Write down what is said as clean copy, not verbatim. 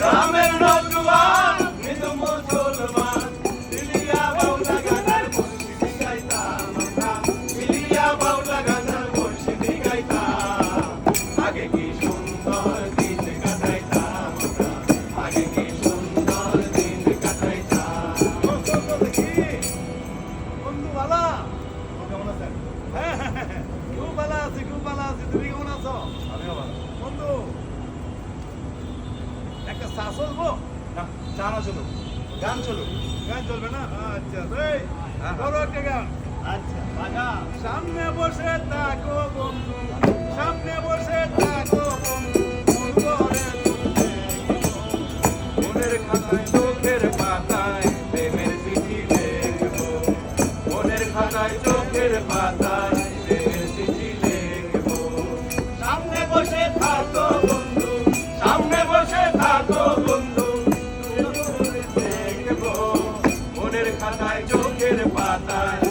গ্রামের নওজোয়ান মৃদু মুসলমান মিলিয়া বাউলা গানের মুর্শিদি গাইতাম আমরা মিলিয়া বাউলা গানের মুর্শিদি গাইতাম আগে কি সুন্দর দিন কাটাইতাম আমরা আগে কি সুন্দর দিন কাটাইতাম বন্ধু ভালো কেমন আছেন? খুব ভালো আছি, খুব ভালো আছি। তুমি কেমন আছো? আমিও ভালো বন্ধু একটা চা চলবো? না চা না চলুক গান চলুক গান চলবে না? আচ্ছা এই বড় একটা গান। আচ্ছা বাজা সামনে বসে থাকো বন্ধু, সামনে বসে থাকো বন্ধু, মন করে তুলতে মনের খাতায় চোখের পাতায় প্রেমের চিঠি লিখবো মনের খাতায় চোখের পাতায় প্রেমের চিঠি লিখবো সামনে বসে থাকো বন্ধু সামনে বসে থাকো বন্ধু তুই দেখবো মনের খাতায় চোখের পাতায়